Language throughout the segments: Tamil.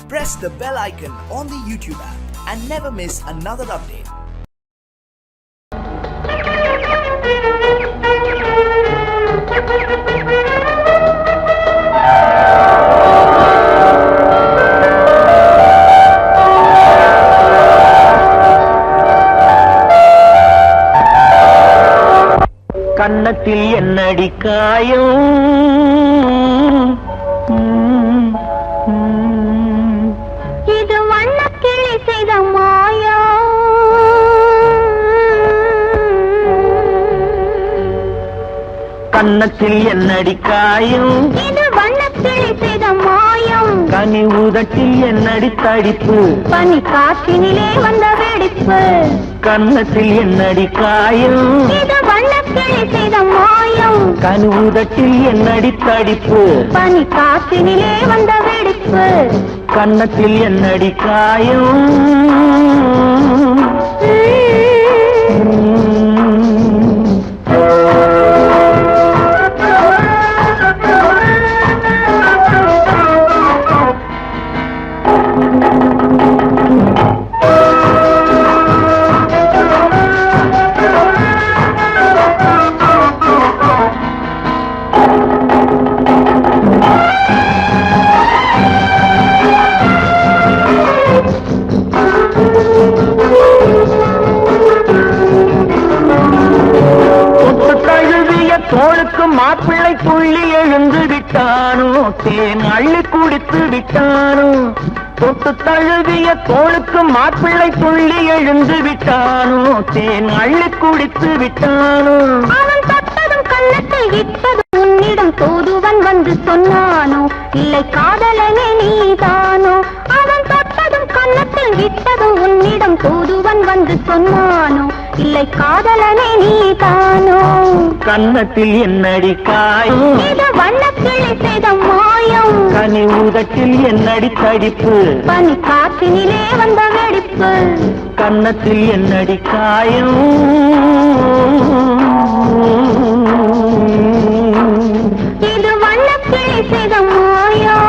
Press the bell icon on the YouTube app and never miss another update. கன்னத்தில் என்னடி காயம் இது வண்ணக்கிளி செய்த மாயம் கன்னத்தில் என்னடி காயம் இது வண்ணக்கிளி செய்த மாயம் கனி உதட்டில் என்னடி தடிப்பு பனி காற்றினிலே வந்த வெடிப்பு கன்னத்தில் என்னடி காயம் இது வண்ணக்கிளி செய்த மாயம் கனி உதட்டில் என்னடி தடிப்பு பனி காற்றினிலே வந்த வெடிப்பு கன்னத்தில் என்னடி காயம் தோளுக்கு மாப்பிள்ளை துள்ளி எழுந்து விட்டானோ தேன் அள்ளி குடித்து விட்டானோ தொட்டு தழுவிய தோளுக்கு மாப்பிள்ளை துள்ளி எழுந்து விட்டானோ தேன் அள்ளி குடித்து விட்டானோ அவன் தொட்டதும் கண்ணத்தில் விட்டதும் உன்னிடம் தூதுவன் வந்து சொன்னானோ இல்லை காதலனே நீதானோ அவன் தொட்டதும் கண்ணத்தில் விட்டதும் உன்னிடம் தூதுவன் வந்து சொன்னானோ இல்லை காதலனே நீதானோ கன்னத்தில் என்னடி காயம் இது வண்ணக்கிளி செய்த மாயம் கனி உதட்டில் என்னடி தடிப்பு பனி காற்றினிலே வந்த வெடிப்பு கன்னத்தில் என்னடி காயம் இது வண்ணக்கிளி செய்த மாயம்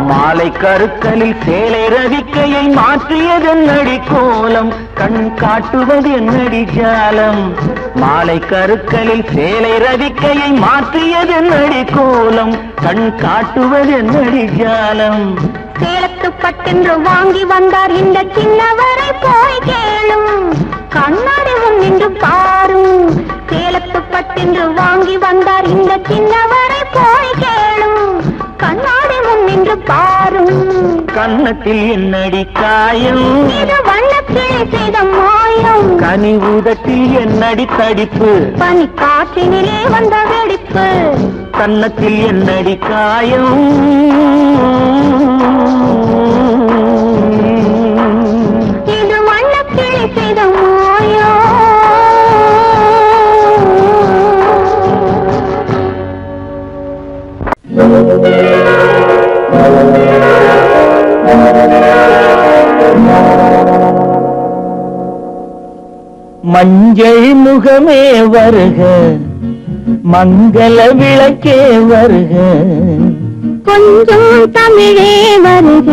மாலை கருக்கலில் சேலை ரவிக்கையை மாற்றியது என்னடி கோலம் கண் காட்டுவது என்னடி ஜாலம் மாலை கருக்கலில் சேலை ரவிக்கையை மாற்றியது என்னடி கோலம் கண் காட்டுவது என்னடி ஜாலம் சேலத்து பட்டென்று வாங்கி வந்தார் இந்த சின்னவரை போய் கேளும் கண்ணாடி முன் நின்று பாரும் சேலத்து பட்டென்று வாங்கி வந்தார் இந்த சின்னவரை போய் கேளும் கண்ணாடி முன் நின்று பாரும் கன்னத்தில் என்னடி காயம் இது வண்ணக்கிளி செய்த மாயம் கனி உதட்டில் என்னடி தடிப்பு பனி காற்றினிலே வந்த வெடிப்பு கன்னத்தில் என்னடி காயம் இது வண்ணக்கிளி செய்த மாயம் மஞ்சள் முகமே வருக மங்கள விளக்கே வருக கொஞ்சம் தமிழே வருக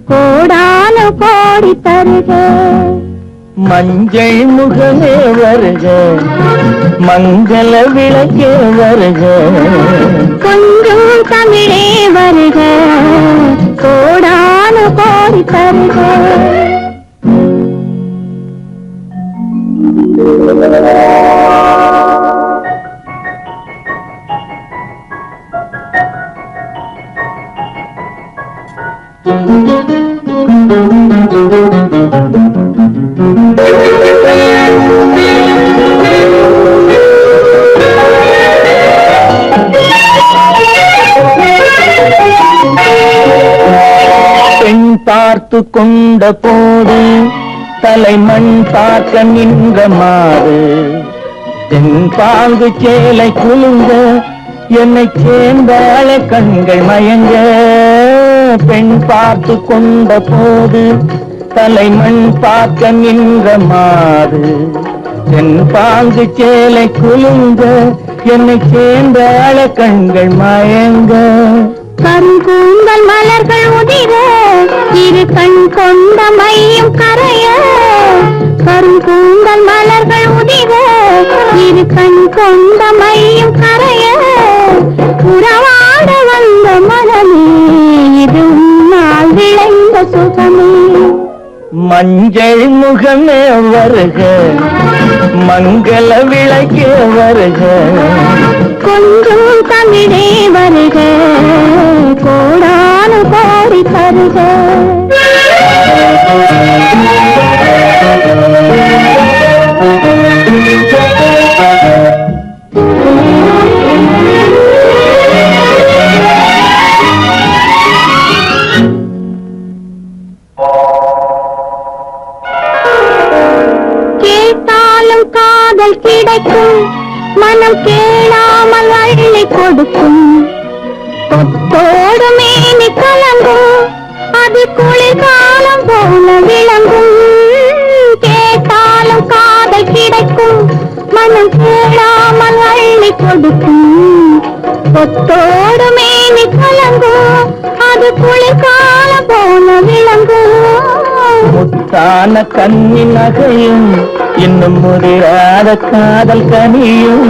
கோடான கோடி தருக மஞ்சள் முகமே வருக மங்கள விளக்கே வருக கொஞ்சம் தமிழே வருக கோடான கோடி தருக பெண் பார்த்து கொண்ட போது தலைமண் பார்க்க நின்ற மாறு தென்பாங்கு சேலை குலுங்க என்னை சேர்ந்தாள கண்கள் மயங்க பெண் பார்த்து கொண்ட போது தலைமண் பார்க்க நின்ற மாது தென்பாங்கு சேலை குலுங்க என்னை சேர்ந்தாள கண்கள் மயங்க கருங்கூந்தல் மலர்கள் உதிர இரு கண் கொண்ட மையும் கரைய கருங்கூந்தல் மலர்கள் உதிர இரு கண் கொண்ட மையும் கரைய உறவாட வந்த மனமே இது உன்னால் விளைந்த சுகமே மஞ்சள் முகமே வருக மங்கள விளக்கே வருக கொஞ்சம் தமிழே வருக கோடானு கோடி தருக கேட்டாலும் காதல் கிடைக்கும் மனம் கேளாமல் அள்ளி கொடுக்கும் கொத்தோடு மேனி கலங்கும் அது குளிர்காலம் போல விளங்கும் கேட்டாலும் காதல் கிடைக்கும் மனம் கேளாமல் அள்ளி கொடுக்கும் கொத்தோடு மேனி கலங்கும் அது குளிர்காலம் போல விளங்கும் முத்தான கன்னி நகையும் இன்னும் முதிராத காதல் கனியும்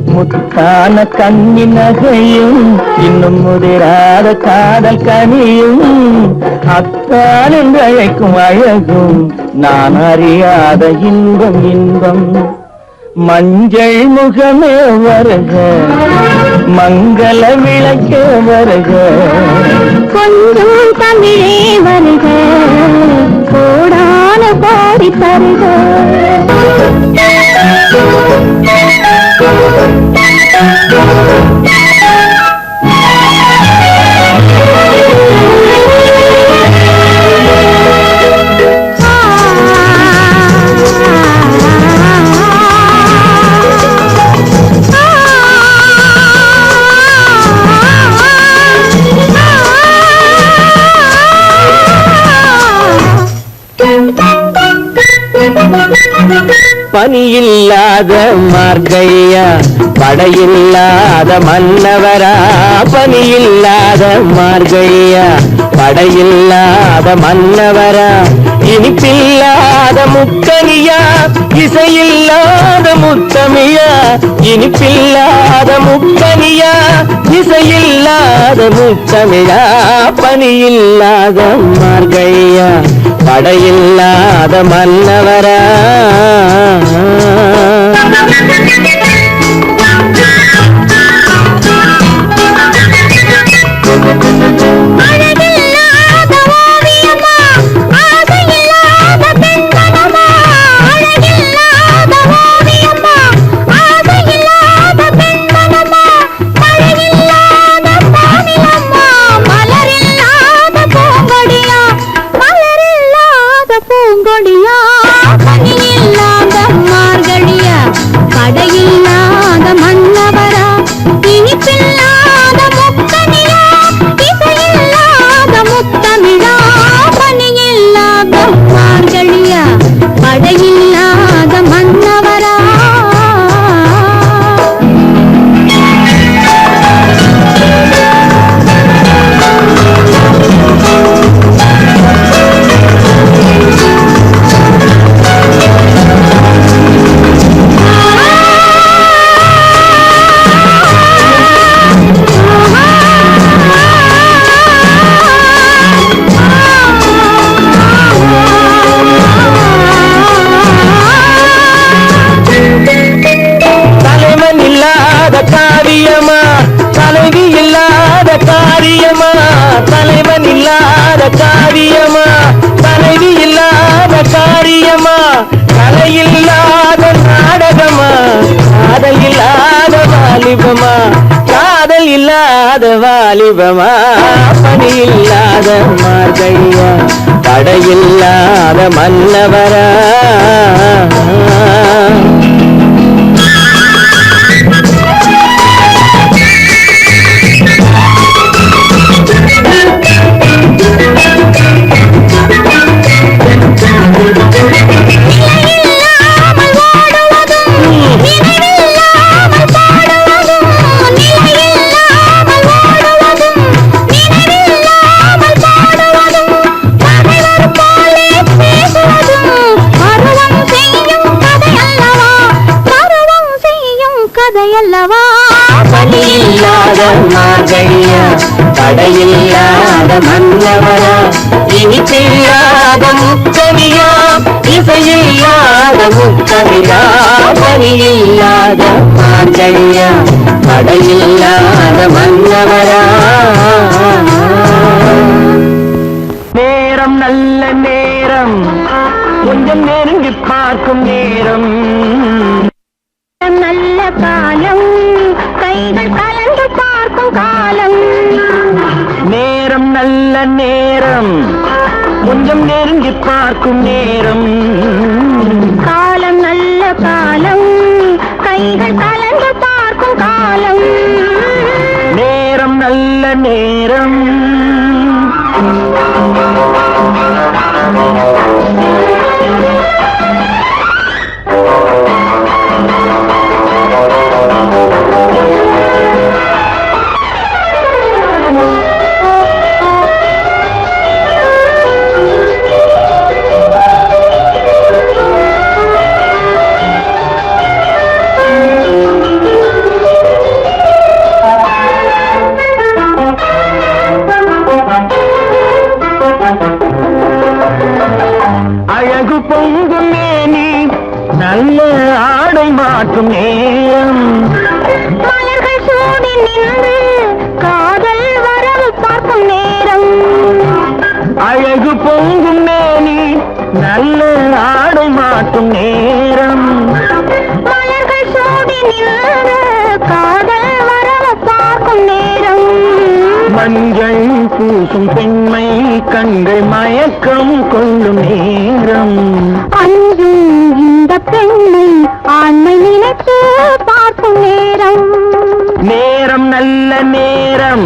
முத்தான கன்னி நகையும் இன்னும் முதிராத காதல் கனியும் அத்தான் என்று அழைக்கும் அழகும் நான் அறியாத இன்பம் இன்பம் மஞ்சள் முகமே வருக மங்கள விளக்கே வருக கொஞ்சம் தமிழே வருக கோடான கோடி தருக பனியில்லாத மார்கையா படையில்லாத மன்னவரா பனியில்லாத மார்கையா படையில்லாத மன்னவரா இனிப்பில்லாத முக்கனியா இசையில்லாத முத்தமியா இனிப்பில்லாத முக்கனியா இசையில்லாத முத்தமிழா பனியில்லாத மார்கையா படையில்லாத மன்னவரா காரியமா தலைவி இல்லாத காரியமா கலையில்லாத நாடகமா காதல் இல்லாத வாலிபமா காதல் இல்லாத வாலிபமா பணி இல்லாத மார்கையா படையில்லாத மன்னவரா கதையல்லவா பலியில்லாத மார்கழியா தடையில்லாத மன்னவரா இனிப்பில்லாத முக்கவியா இசையில்லாத முக்கவியா பலியில்லாத மார்கழியா தடையில்லாத மன்னவரா நேரம் நல்ல நேரம் கொஞ்சம் நெருங்கி பார்க்கும் நேரம் நல்ல காலம் கைகள் கலந்து பார்க்கும் காலம் நேரம் நல்ல நேரம் கொஞ்சம் நெருங்கி பார்க்கும் நேரம் காலம் நல்ல காலம் கைகள் கலந்து பார்க்கும் காலம் நேரம் நல்ல நேரம் அழகு பொங்கும் மேனி நல்ல ஆடை மாற்றும் நேரம் மலர்கள் சூடி நின்று காதல் வரவு பார்க்கும் நேரம் அழகு பொங்கும் மேனி நல்ல ஆடை மாற்றும் நேரம் மலர்கள் சூடி நின்று காதல் வரவு பார்க்கும் நேரம் மஞ்சள் பூசும் பெண்மை கண்கள் மயக்கம் கொள்ளும் நேரம் அஞ்சும் இந்த பெண்ணை ஆண்மை நினைத்து பார்க்கும் நேரம் நேரம் நல்ல நேரம்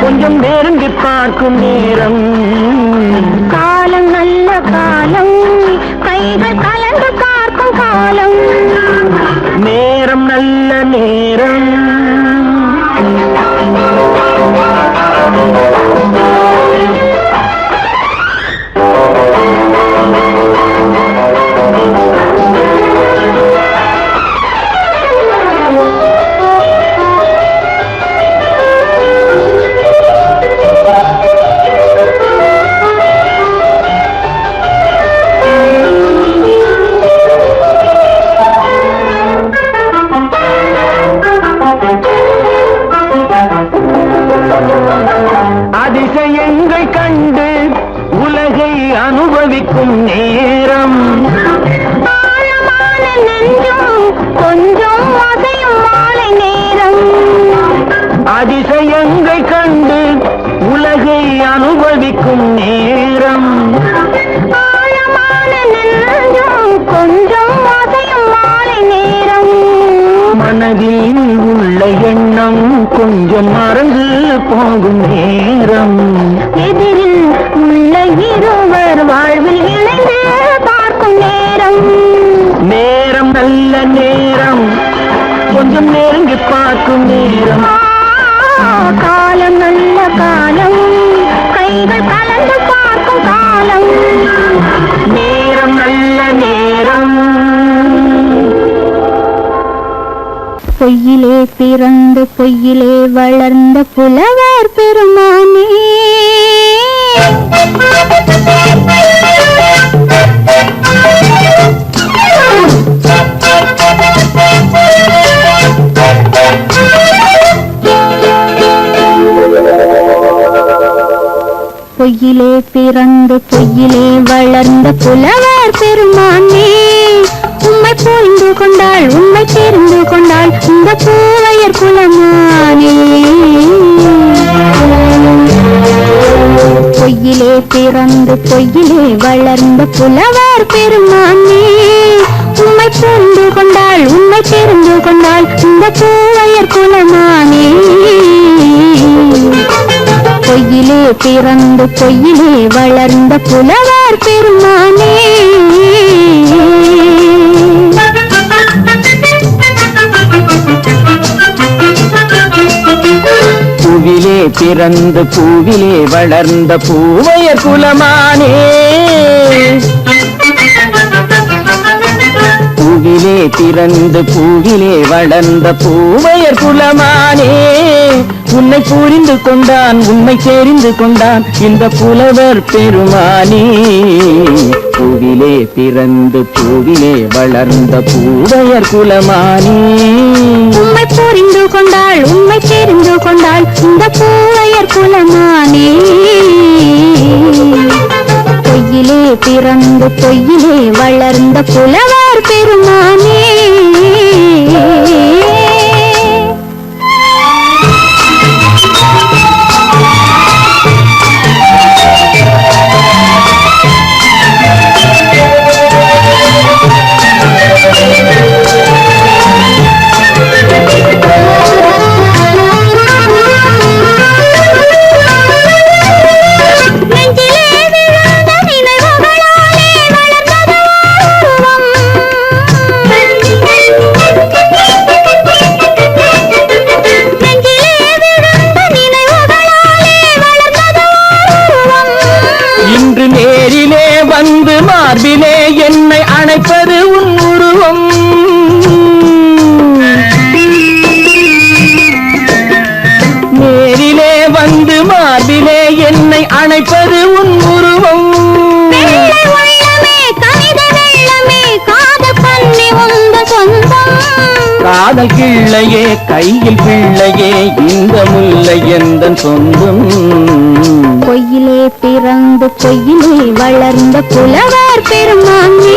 கொஞ்சம் நெருங்கி பார்க்கும் நேரம் காலம் நல்ல காலம் கைகள் கலந்து பார்க்கும் காலம் நேரம் நல்ல நேரம் அதிசயங்கள் கண்டு உலகை அனுபவிக்கும் நேரம் ஆழமான நெஞ்சும் கொஞ்சம் அசையும் மாலை நேரம் அதிசயங்கள் கண்டு உலகை அனுபவிக்கும் நேரம் ஆழமான நெஞ்சும் கொஞ்சம் அசையும் மாலை நேரம் மனதில் உள்ள எண்ணம் கொஞ்சம் மறந்து போகும் நேரம் எதிரில் உள்ள இருவர் வாழ்வில் இணைந்து பார்க்கும் நேரம் நேரம் நல்ல நேரம் கொஞ்சம் நெருங்கி பார்க்கும் நேரம் காலம் நல்ல காலம் கைகள் கலந்து பார்க்கும் காலம் நேரம் நல்ல நேரம் பொய்யிலே பிறந்து பொய்யிலே வளர்ந்த புலவர் பெருமானே பொய்யிலே பிறந்து பொய்யிலே வளர்ந்த புலவர் பெருமானே உம்மை புரிந்து கொண்டாள் உம்மை தெரிந்து கொண்டாள் இந்த பூவையர் குலமானே பொய்யிலே பிறந்து பொய்யிலே வளர்ந்த புலவர் பெருமானே உம்மை புரிந்து கொண்டாள் உம்மை தெரிந்து கொண்டாள் இந்த பூவையர் குலமானே பொய்யிலே பிறந்து பொய்யிலே வளர்ந்த புலவர் பெருமானே பூவிலே பிறந்து பூவிலே வளர்ந்த பூவையர் குலமானே பூவிலே பூவிலே பிறந்து பூவிலே வளர்ந்த பூவையர் குலமானே உன்னை புரிந்து கொண்டான் உண்மை தெரிந்து கொண்டான் இந்த புலவர் பெருமானே பூவிலே பிறந்து பூவிலே வளர்ந்த பூவையர் குலமானே உண்மை புரிந்து கொண்டாள் உண்மை தெரிந்து கொண்டாள் இந்த பூவையர் குலமானே பொய்யிலே பிறந்து பொய்யிலே வளர்ந்த புலவர் பெருமானே வந்து மார்பிலே என்னை அணைப்பது உன் உருவம் நேரிலே வந்து மார்பிலே என்னை அணைப்பது உன் உருவம் காதல் கிள்ளையே கையில் பிள்ளையே இந்த முல்லை எந்தன் சொந்தம் பொய்யிலே பிறந்து பொய்யிலே வளர்ந்த புலவர் பெருமானே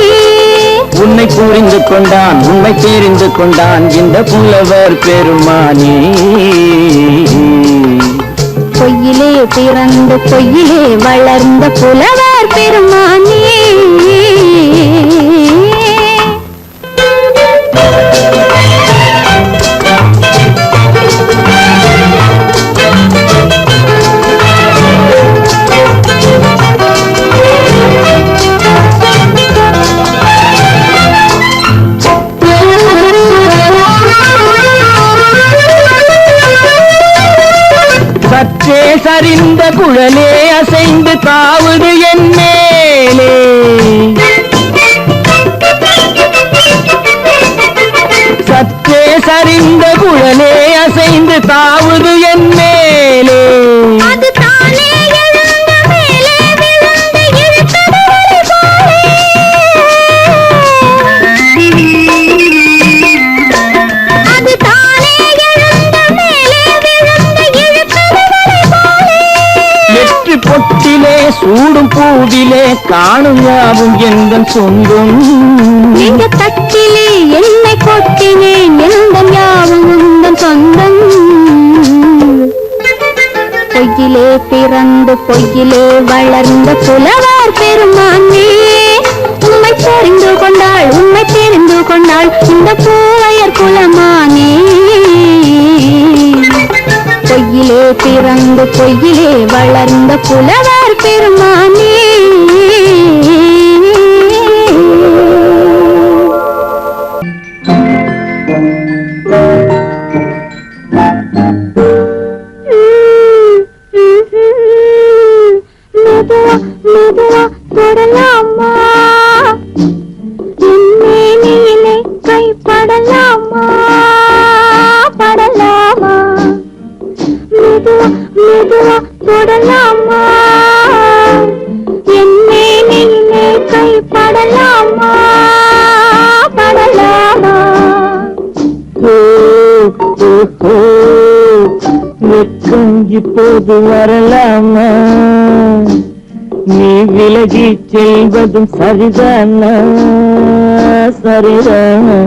உன்னை புரிந்து கொண்டான் உண்மை தெரிந்து கொண்டான் இந்த புலவர் பெருமானே பொய்யிலே பிறந்து பொய்யிலே வளர்ந்த புலவர் பெருமானே சற்றே சரிந்த குழலே அசைந்து தாவுது என் மேலே சற்றே சரிந்த குழலே அசைந்து தாவுது என் மேலே பொட்டிலே சூடும் பூவிலே காணும் யாவும் எந்தன் சொந்தம் நீங்க தட்டிலே என்னை கொட்டினேன் எந்தன் யாவும் உந்தன் சொந்தம் பொய்யிலே பிறந்து பொய்யிலே வளர்ந்த புலவர் பெருமானே உண்மை தெரிந்து கொண்டாள் உண்மை தெரிந்து கொண்டாள் இந்த பூவையர் குலமானே பொய்யிலே பிறந்து பொய்யிலே வளர்ந்த புலவர் பெருமானே மெதுவா தொடலாமா என்னே கைப்படலாமா படலாமா மெதுவா தொடலாமா என்னே கைப்படலாமா படலாமா வெக்கம் இப்போது வரலாமா நீ விலகி செல்வதும் சரிதானா சரிதானா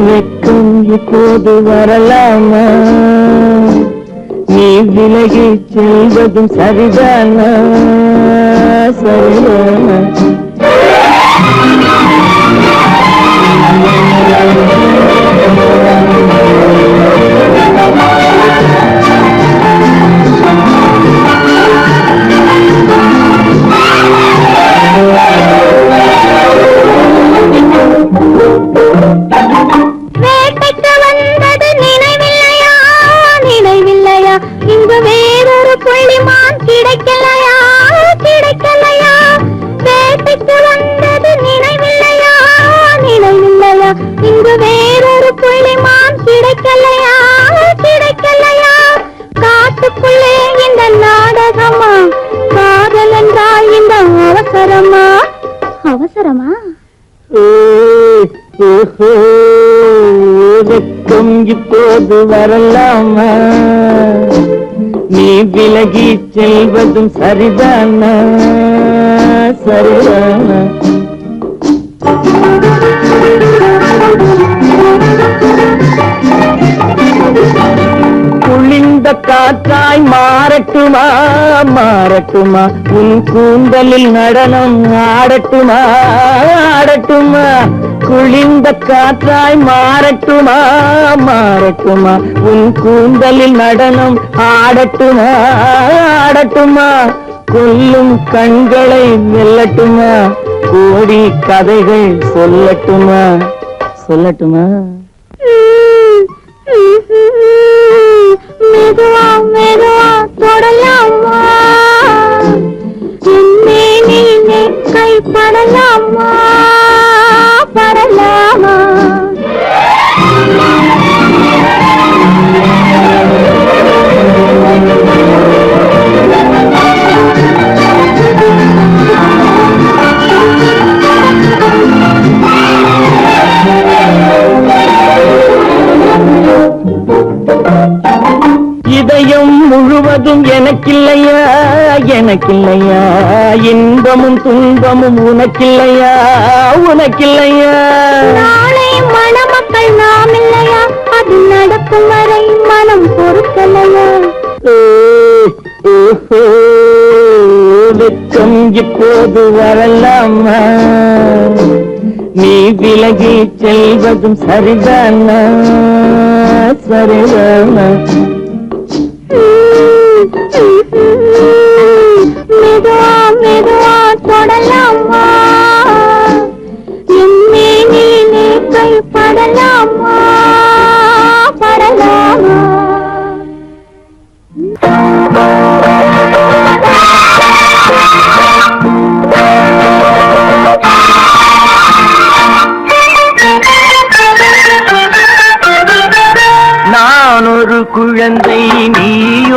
வெக்கம் இப்போது வரலாமா நீ விலகி செல்வதும் சரிதானா சரிதானா வேட்டைக்கு வந்தது நினைவில்லையா நினைவில்லையா இங்கு வேறொரு புள்ளிமான் கிடைக்கலையா கிடைக்கலையா வேட்டைக்கு வந்தது நினைவில்லையா நினைவில்லையா இங்கு வேறொரு புள்ளிமான் கிடைக்கலையா கிடைக்கலையா காட்டுக்குள்ளே இந்த நாடகமா காதல் என்றால் இந்த அவசரமா அவசரமா வெக்கம் இப்போது வரலாமா நீ விலகி செல்வதும் சரிதானா சரிதானா குளிர்ந்த காற்றாய் மாறட்டுமா மாறட்டுமா உன் கூந்தலில் நடனம் ஆடட்டுமா ஆடட்டுமா குளிர்ந்த காற்றாய் மாறட்டுமா மாறட்டுமா உன் கூந்தலில் நடனம் ஆடட்டுமா ஆடட்டுமா கொல்லும் கண்களை வெல்லட்டுமா கோடி கதைகள் சொல்லட்டுமா சொல்லட்டுமா மெதுவா மெதுவா தொடலாமா நீ கை படலாமா படலாமா இதயம் முழுவதும் எனக்கில்லையா எனக்கில்லையா இன்பமும் துன்பமும் உனக்கில்லையா உனக்கில்லையா நாளை மணமக்கள் நாம் இல்லையா அது நடக்கும் வரை மனம் பொறுக்கலையா வெக்கம் இப்போது வரலாமா நீ விலகி செல்வதும் சரிதானா சரிதானா மெதுவா மெதுவா தொடலாமா என்னே நீ கை படலாமா படலாமா நான் ஒரு குழந்தை நீ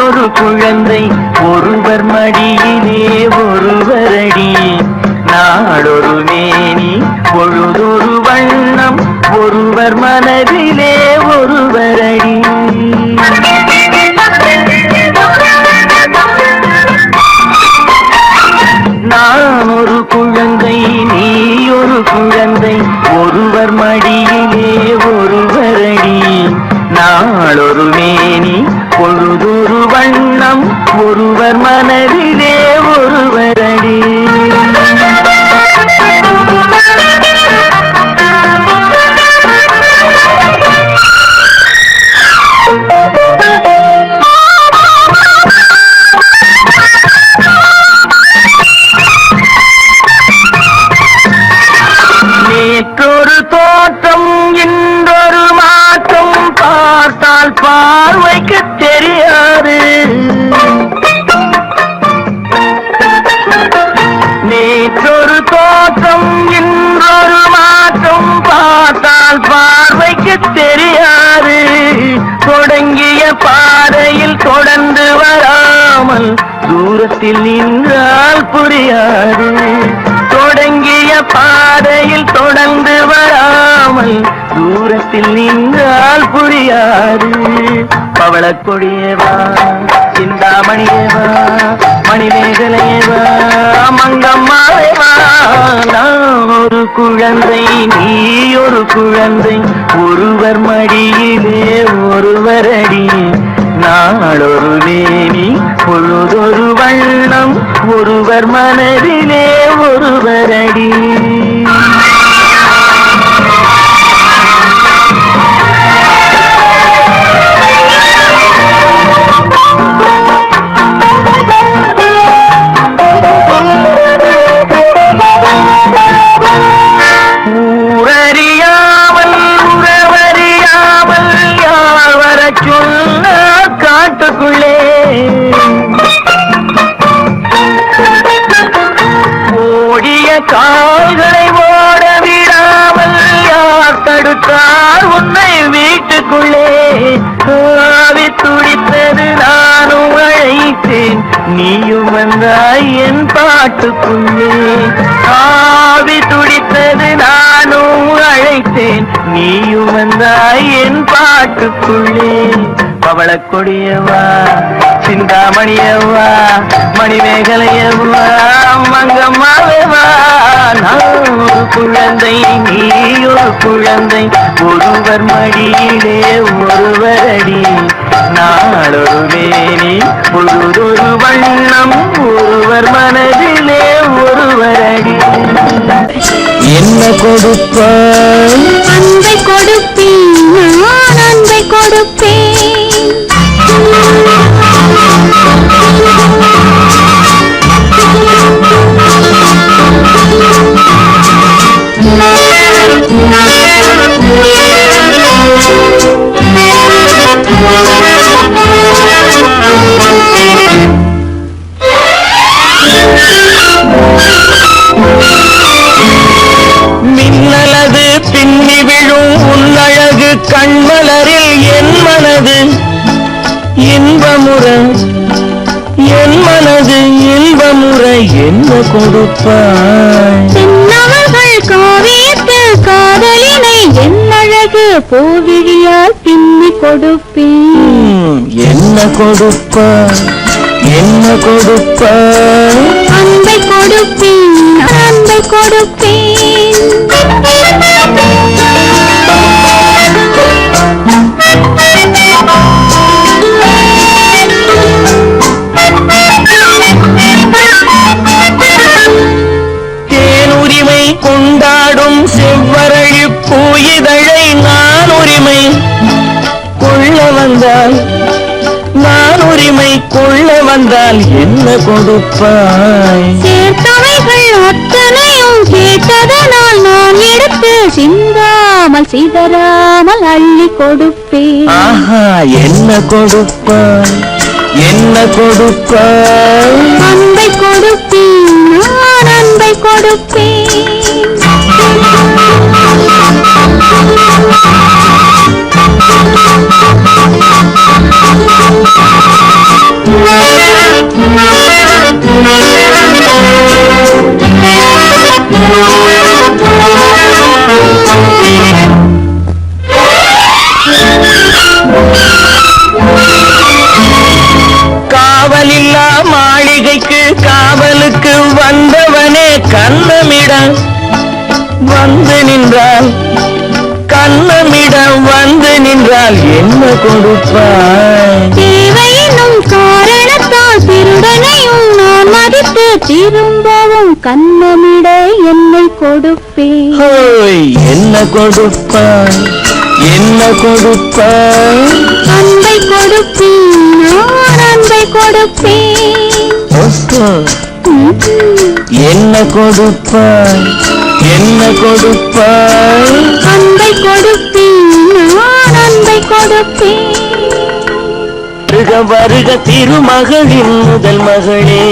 ஒரு குழந்தை ஒருவர் மடியிலே ஒருவரடி நாடொரு மேனி பொழுதொரு வண்ணம் ஒருவர் மனதிலே ஒருவரடி நான் ஒரு குழந்தை நீ ஒரு குழந்தை ஒருவர் மடியிலே ஒருவரடி நாளொரு மேனி பொழுதொரு வண்ணம் ஒருவர் மனதிலே ஒருவரடி நேற்றொரு தோற்றம் இன்றொரு மாற்றம் பார்த்தால் பார்வைக்கு தெரியாது நேற்றொரு தோற்றம் இன்றொரு மாற்றம் பார்த்தால் பார்வைக்கு தெரியாது தொடங்கிய பாதையில் தொடர்ந்து வராமல் தூரத்தில் நின்றால் புரியாது தொடங்கிய பாதையில் தொடர்ந்து வராமல் தூரத்தில் நின்றால் புரியாது பவளக் கொடியேவா சிந்தாமணியேவா மணிமேகலையேவா மங்கம்மாவேவா நான் ஒரு குழந்தை நீ ஒரு குழந்தை ஒருவர் மடியிலே ஒருவரடி நாளொரு மேனி பொழுதொரு வண்ணம் ஒருவர் மனதிலே ஒருவரடி ஊரறியாமல் உறவறியாமல் யார் வர சொன்ன காட்டுக்குள்ளே ஓடிய கால்கள் வந்தாய் என் பாட்டுக்குள்ளே ஆவி துடித்தது நானும் அழைத்தேன் நீயும் வந்தாய் என் பாட்டுக்குள்ளே பவளக்கொடியவா சிந்தாமணியவா மணிமேகலையவா மங்கம்மாவேவா நான் ஒரு குழந்தை நீ ஒரு குழந்தை ஒருவர் மடியிலே ஒருவரடி நாளொரு மேனி பொழுதொரு வண்ணம் ஒருவர் மனதிலே ஒருவரடி என்ன கொடுப்பாய் அன்பை கொடுப்பேன் நான் அன்பை கொடுப்பேன் மின்னலது பின்னி விழும் உன்னழகு கண்மலரில் என் மனது இன்பமுற என் மனது இன்பமுற என்ன கொடுப்பாய் சின்னவர்கள் காவியத்தில் காதலினை என்னழகு பூவிழியால் பின்னி கொடுப்பேன் என்ன கொடுப்பாய் என்ன கொடுப்பாய் அன்பை கொடுப்பேன் அன்பை கொடுப்பேன் தேனுரிமை கொண்டாடும் செவ்வரழி பூயிதழை நான் உரிமை கொள்ள வந்தால் நான் உரிமை கொள்ள வந்தால் என்ன கொடுப்பாய் சேர்த்தவைகள் அத்தனையும் கேட்டதனால் நான் எடுத்து சிந்தாமல் சிதறாமல் அள்ளி கொடுப்பேன் ஆஹா என்ன கொடுப்பாய் என்ன கொடுப்பாய் அன்பை கொடுப்பேன் நான் அன்பை கொடுப்பேன் காவலில்லா மாளிகைக்கு காவலுக்கு வந்தவனே கண்ணமிட வந்து நின்றால் கண்ணமிட வந்து நின்றால் என்ன கொடுப்பாய் தேவையினும் காரணத்தால் திருடனையும் நான் மதித்து திரும்பவும் கண்ணமிட என்னை கொடுப்பேன் ஹோய் என்ன கொடுப்பாய் என்ன கொடுப்பாய் அன்பை கொடுப்பேன் நான் அன்பை கொடுப்பேன் ஓஹோ, என்ன கொடுப்பாய் என்ன கொடுப்பாய் அன்பை கொடுப்பேன் நான் அன்பை கொடுப்பேன் வருக வருக திருமகளின் முதல் மகளே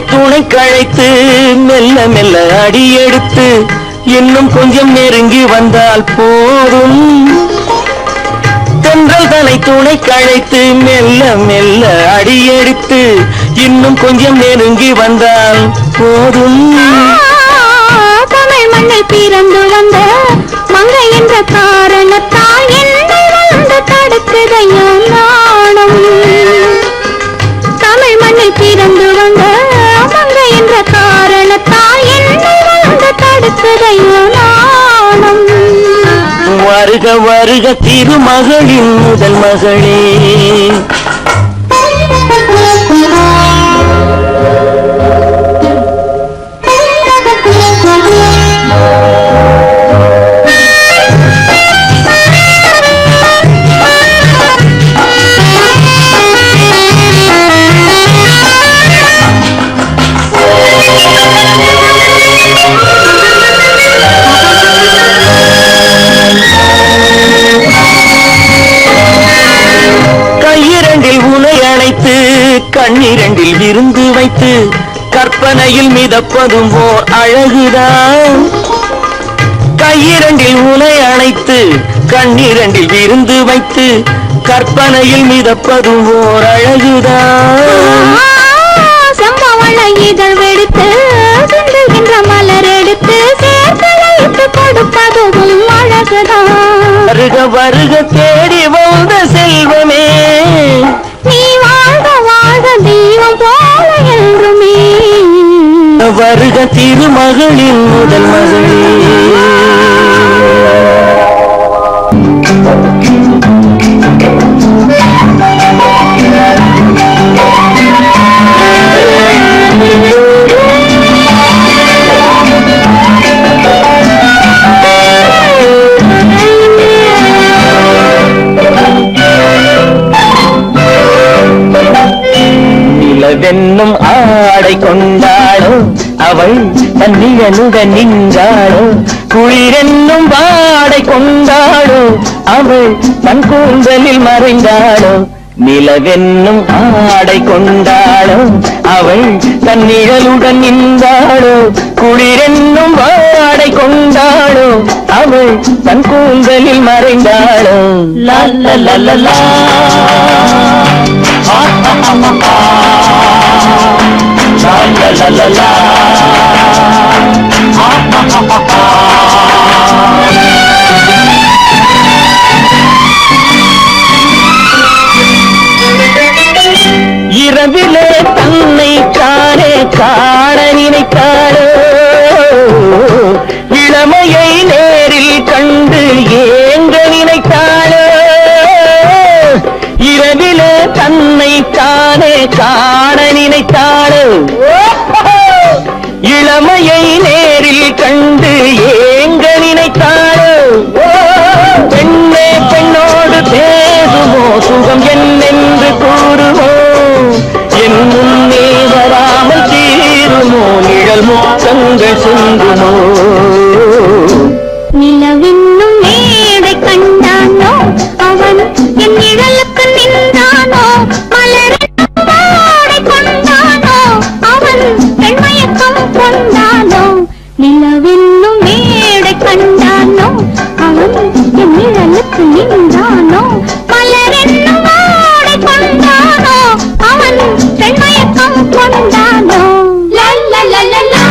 துணை கழைத்து மெல்ல மெல்ல அடியெடுத்து இன்னும் கொஞ்சம் நெருங்கி வந்தால் போதும் தென்றல் தனை துணை கழைத்து மெல்ல மெல்ல அடியெடுத்து இன்னும் கொஞ்சம் நெருங்கி வந்தால் போதும் தமிழ் மண்ணில் பிறந்து வந்த மங்கை என்ற காரணத்தால் என்னை வந்து தடுக்குதையா நாணம் தமிழ் மண்ணில் பிறந்து வந்த மங்கை என்ற காரணத்தால் என்னை வந்து தடுக்குதையா நாணம் வருக வருக திருமகளின் முதல் மகளே கண்ணிரண்டில் விருந்து வைத்து கற்பனையில் மிதப்பதும் ஓர் அழகுதான். கையிரண்டில் உனை அணைத்து கண்ணிரண்டில் விருந்து வைத்து கற்பனையில் மிதப்பதும் ஓர் அழகுதான். சம்பவள இதழ் வெடித்து சிந்துகின்ற மலர் எடுத்து சேர்த்து கொடுப்பதும் அழகுதான். வருக வருக தேடி வந்த செல்வமே, நீ வாழ்க வாழ்க தெய்வம் போல என்றுமே. வருக திருமகளின் முதல் மகளே. நிலவென்னும் ஆடை கொண்டாளோ அவள் தன்னியனுடன் நின்றாளோ, குளிரென்னும் வாடை கொண்டாளோ அவள் தன் கூந்தலில் மறைந்தாளோ. நிலவென்னும் ஆடை கொண்டாளோ அவள் தன் நிழலுடன் நின்றாளோ, குளிரென்னும் வாடை கொண்டாளோ அவள் தன் கூந்தலில் மறைந்தாளோ. லா லா லா லா லா. La la la la. இரவிலே தன்னை காணே காண நினைத்தாளோ, இளமையை நேரில் கண்டு ஏங்க நினைத்தாளோ. இரவிலே தன்னை காணே காண நினைத்தாளோ, இளமையை நேரில் கண்டு ஏங்க நினைத்தாளோ. பெண்ணே பெண்ணோடு பேசுமோ, சுகம் என்னென்று கூறுமோ, என் முன்னே வராமல் தீருமோ, நிழல் முத்தங்கள் சிந்துமோ. நிலவென்னும் மேடை கண்டானோ அவன் என் நிழலுக்கு நின்றானோ, மலரென்னும் வாடை கொண்டானோ அவன் பெண்மயக்கம் கொண்டானோ. நிலவென்னும் மேடை கண்டானோ அவன் என் நிழலுக்கு நின்றானோ, மலரென்னும் வாடை கொண்டானோ அவன் பெண்மயக்கம் கொண்டானோ. லா லா லா லா லா.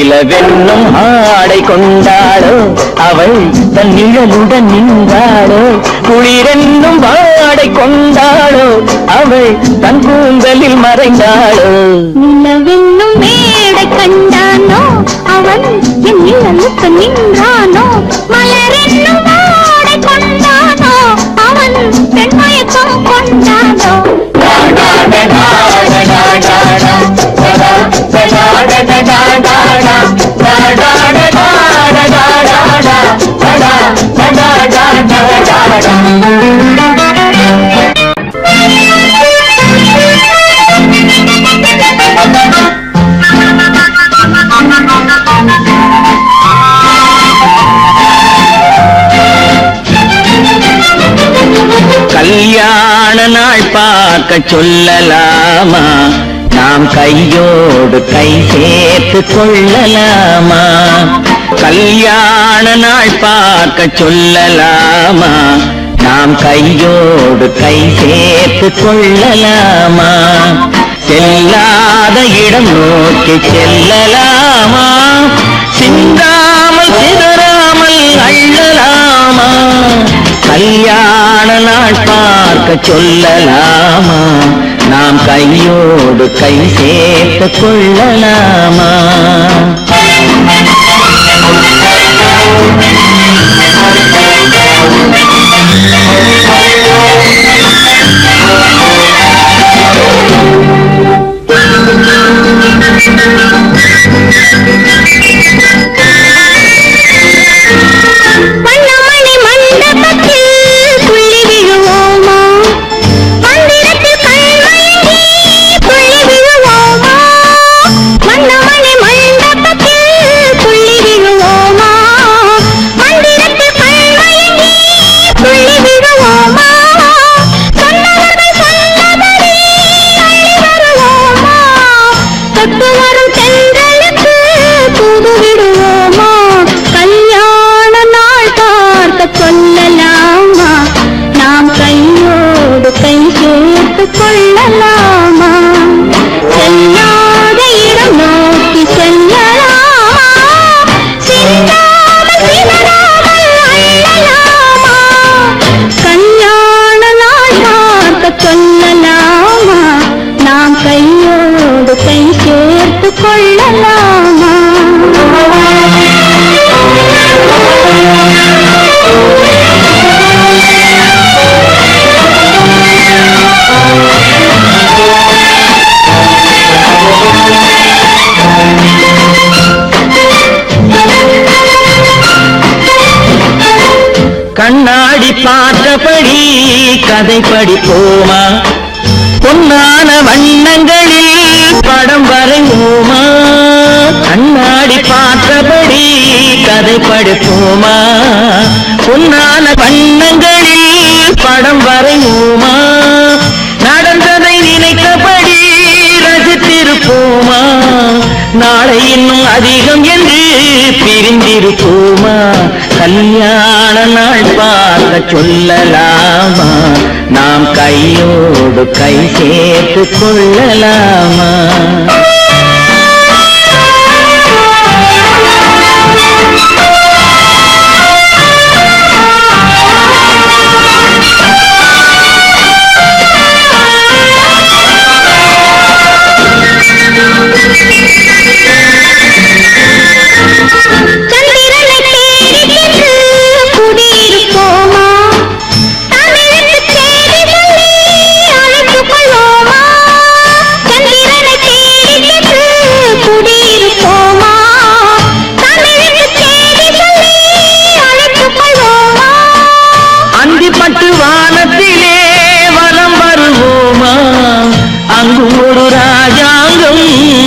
நிலவென்னும் ஆடை கொண்டாளோ அவள் தன் நிழலுடன் நின்றாளோ குளிரென்னும் வாடை கொண்டாளோ அவள் தன் கூந்தலில் மறைந்தாளோ நிலவென்னும் மேடை கண்டானோ அவன் என் நிழலுக்கு நின்றானோ மலரென்னும் வாடை கொண்டானோ அவன் பெண்மயக்கம் கொண்டானோ கல்யாண நாள் பார்க்க சொல்லலாமா நாம் கையோடு கை சேர்த்து கொள்ளலாமா கல்யாண நாள் பார்க்க சொல்லலாமா நாம் கையோடு கை சேர்த்து கொள்ளலாமா செல்லாத இடம் நோக்கி செல்லலாமா சிந்தாமல் சிதறாமல் அள்ளலாமா கல்யாண நாள் பார்க்க சொல்லலாமா நாம் கையோடு கை சேர்த்து கொள்ளலாமா வண்ணமணி மண்டபத்தில் புள்ளி விழுவோமா மந்திரத்தில் கண்மயங்கி புள்ளி விழுவோமா வண்ணமணி மண்டபத்தில் புள்ளி விழுவோமா மந்திரத்தில் கண்மயங்கி புள்ளி விழுவோமா சொன்னவர்கள் சொன்னபடி அள்ளி வருவோமா தொட்டு வரும் தென்றலுக்கு தூது விடுவோமா கல்யாண நாள் பார்க்க சொல்லலாமா நாம் கையோடு கை சேர்த்து கொள்ளலாமா செல்லாத இடம் நோக்கி செல்லலாமா சிந்தாமல் சிதறாமல் அள்ளலாமா கல்யாண நாள் பார்க்க சொல்லலாமா நாம் கையோடு கை சேர்த்து கொள்ளலாமா கண்ணாடி பார்த்தபடி கதை படிப்போமா பொன்னான வண்ணங்களில் படம் வரைவோமா கண்ணாடி பார்த்தபடி கதை படிப்போமா பொன்னான வண்ணங்களில் படம் வரைவோமா நடந்ததை நினைத்தபடி ரசித்திருப்போமா நாளை இன்னும் அதிகம் என்று பிரிந்திருப்போமா கல்யாண நாள் பார்க்க சொல்லலாமா நாம் கையோடு கை சேர்த்து கொள்ளலாமா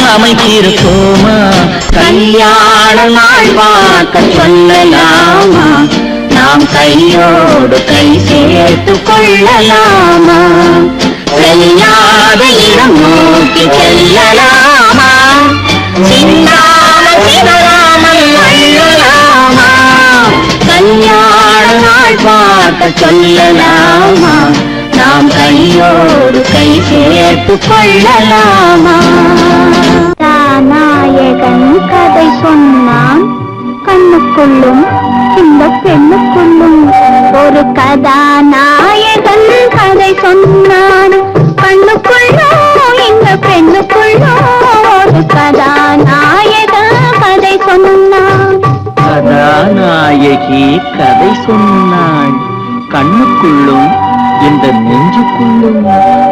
அமைத்திருப்போமா கல்யாண நாள் பார்க்க சொல்லலாமா நாம் கையோடு கை சேர்த்து கொள்ளலாமா செல்லாத இடம் நோக்கி செல்லலாமா சிந்தாமல் சிதறாமல் அள்ளலாமா கல்யாண நாள் பார்க்க சொல்லலாமா நாம் கையோடு கை சேர்த்து கொள்ளலாமா நாயகன் கதை ஒரு கதாநாயகன் கதை சொன்னான். கண்ணுக்குள்ளோ எங்க பெண்ணுக்குள்ளோ ஒரு கதாநாயகன் கதை சொன்னான். கதாநாயகி கதை சொன்னாள். கண்ணுக்குள்ளும் இந்த நெஞ்சுக்குள்ளும்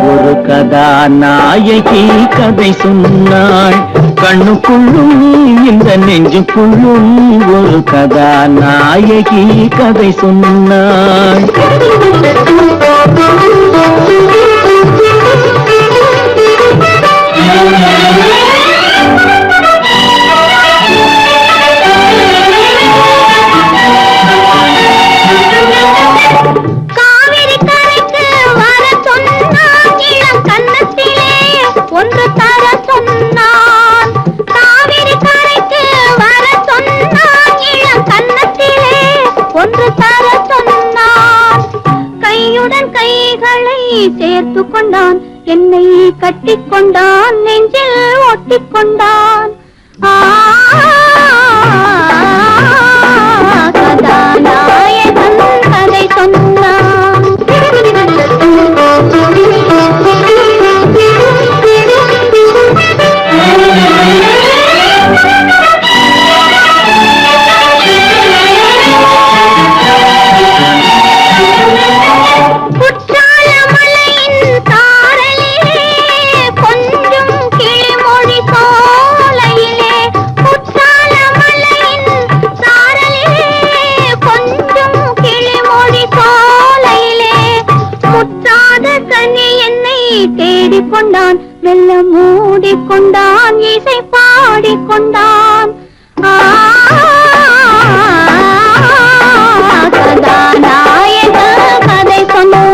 ஒரு கதாநாயகி கதை சொன்னாள். கண்ணுக்குள்ளும் இந்த நெஞ்சுக்குள்ளும் ஒரு கதாநாயகி கதை சொன்னாள். காவிரி கரைக்கு வர சொன்னான். இளம் கன்னத்திலே ஒன்று தர சொன்னான். காவிரி கரைக்கு வர சொன்னான். இளம் கன்னத்திலே ஒன்று தர சொன்னான். கையுடன் கைகளை சேர்த்து கொண்டான். என்னை கட்டிக்கொண்டான். நெஞ்சில் ஒட்டிக்கொண்டான். கதாநாயகன் கதை சொன்னான். குற்றால மலையின் சாரலிலே கொஞ்சம் கிளிமொழி சோலையிலே. குற்றால மலையின் சாரலிலே கொஞ்சம் கிளிமொழி சோலையிலே. முற்றாத கனி என்னை தேடிக்கொண்டான். மெல்ல மூடிக்கொண்டான். இசை பாடிக்கொண்டான். கதாநாயகன் கதை சொன்னான்.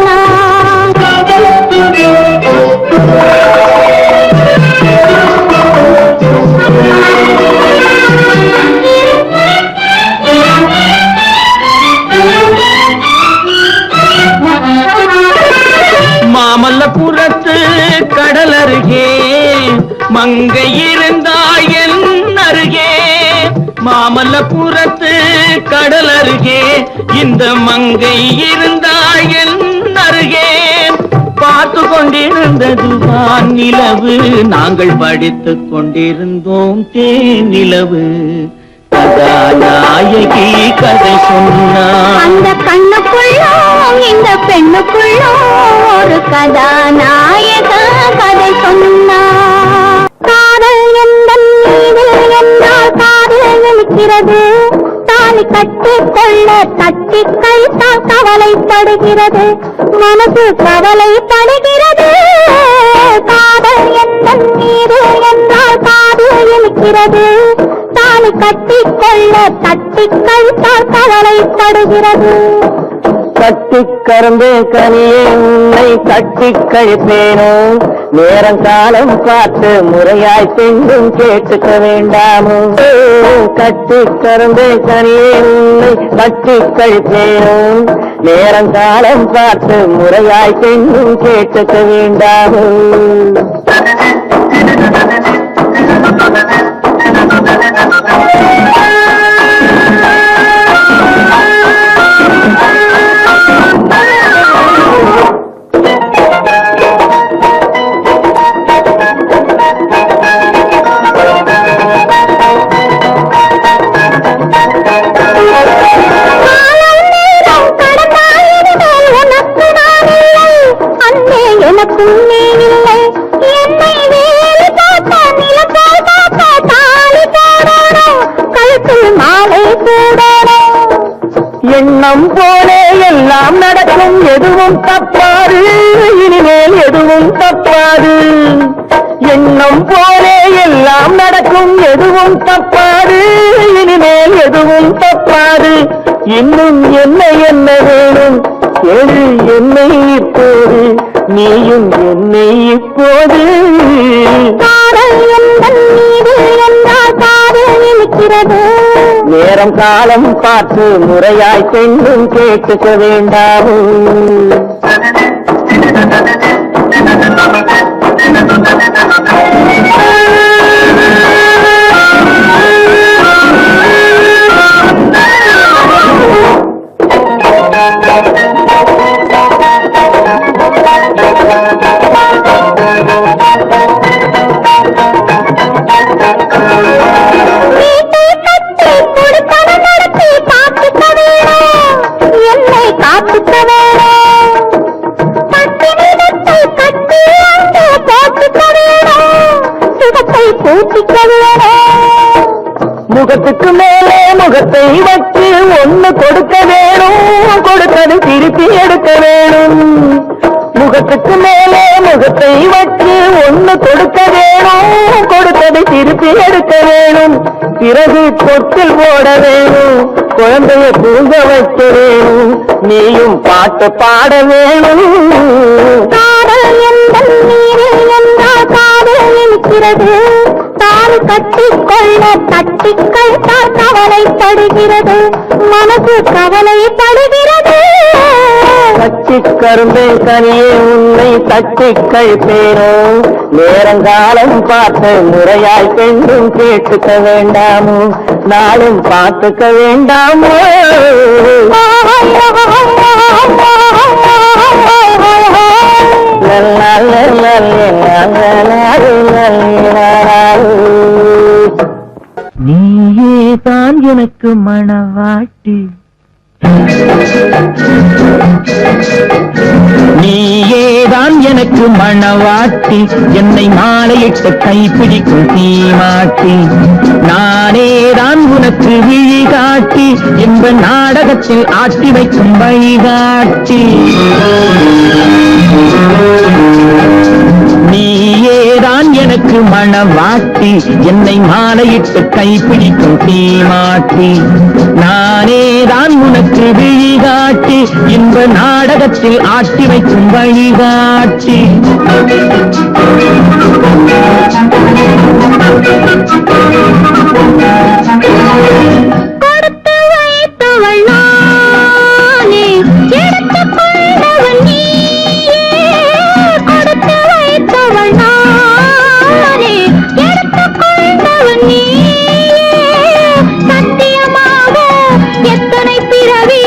மாமல்லபுரத்து கடல் அருகே மங்கை இருந்தாய் என் அருகே. மாமல்லபுரத்து கடல் அருகே இந்த மங்கை இருந்தாய் என் அருகே. பார்த்து கொண்டிருந்தது வான் நிலவு. நாங்கள் படித்துக் கொண்டிருந்தோம் தேனிலவு. கதாநாயகி கதை சொன்னான். அந்த கண்ணுக்குள்ளோ இந்த பெண்ணுக்குள்ளோ ஒரு கதாநாயகன் கதை சொன்னான். காதல் எந்தன் மீதில் என்னால் காதல் இருக்கிறது. தாலி கட்டிக் கொள்ள தட்டி கழித்தால் கவலைப்படுகிறது. மனசு கவலைப்படுகிறது. காதல் எந்தன் மீது என்னால் காதல் இருக்கிறது. தாலி கட்டிக் கொள்ள தட்டி கழித்தால் கவலைப்படுகிறது. கட்டிக் கரும்பே கனியே உன்னை கட்டிக் கழிப்பேனோ. நேரம் காலம் பார்த்து முறையாய் சென்றும் கேட்டுக்க வேண்டாமோ. கட்டிக் கரும்பே கனியே உன்னை கட்டிக் கழிப்பேனோ. நேரம் காலம் பார்த்து முறையாய் சென்றும் கேட்டுக்க வேண்டாமோ. எனக்கும் நீ இல்லை. என்னை வேலி பார்த்த நிலப்போல் பார்த்த தாலி போடணும். கழுத்தில் மாலை சூடணும். எண்ணம் போலே எல்லாம் நடக்கும். எதுவும் தப்பாது. இனிமேல் எதுவும் தப்பாது. எண்ணம் போலே எல்லாம் நடக்கும். எதுவும் தப்பாது. இனிமேல் எதுவும் தப்பாது. இன்னும் என்ன என்ன வேணும் கேளு என்னை இப்போது. நீயும் என்னை இப்போது. காதல் எந்தன் மீது என்றால் காதல் இருக்கிறது. நேரம் காலம் பார்த்து முறையாய் சென்றும் கேட்டுக்க வேண்டாமோ. ஊத்திக்க வேணும். முகத்துக்கு மேலே முகத்தை வச்சு ஒண்ணு கொடுக்க வேணும், கொடுத்தது திருப்பி எடுக்க வேணும். முகத்துக்கு மேலே முகத்தை வச்சு ஒண்ணு கொடுக்க வேணும், கொடுத்ததை திருப்பி எடுக்க வேணும். பிறகு தொட்டில் போட வேணும், குழந்தைய தூங்க வைக்க வேணும், நீயும் பாட்டு பாட வேணும். காதல் எந்தன் நீரில் என்றால் காதல் இருக்கிறது, தாலி கட்டிக்கொள்ள தட்டிக்கள் தான் கவலைப்படுகிறது, மனசு கவலைப்படுகிறது. கட்டி கரும்பே கனியே உன்னை தட்டி கழிப்பேனோ, நேரங்காலம் பார்த்து முறையாய் பெண்ணும் கேட்டுக்க வேண்டாமோ, நாளும் பார்த்துக்க வேண்டாமோ. நீயே தான் எனக்கு மணவாட்டி, நீயேதான் எனக்கு மணவாட்டி, என்னை மாலையிட்டு கைப்பிடிக்கும் தீமாட்டி, நானேதான் உனக்கு விழி காட்டி, இந்த நாடகத்தில் ஆட்டி வைக்கும் வழிகாட்டி. நீயேதான் எனக்கு மணவாட்டி, என்னை மாலையிட்டு கைப்பிடிக்கும் தீமாட்டி, நானேதான் உனக்கு விழி காட்டி, இந்த நாடகத்தில் ஆட்டி வைக்கும் வழிகாட்டி. கொடுத்து வைத்தவள் நானே, எடுத்துக் கொண்டவன் நீயே. கொடுத்து வைத்தவள் நானே, எடுத்துக் கொண்டவன் நீயே. சத்தியமாக எத்தனை பிறவி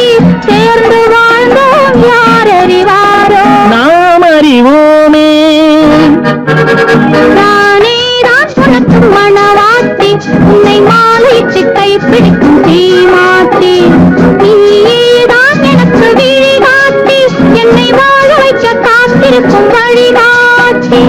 சேர்ந்து வாழ்ந்தோம் யார் அறிவாரோ. நாம் அறிவோமே. நானேதான் உனக்கு மணவாட்டி, உன்னை மாலையிட்டு கைப்பிடிக்கும் தீமாட்டி, நீயேதான் எனக்கு விழி காட்டி, என்னை வாழ வைக்க காத்திருக்கும் வழிகாட்டி.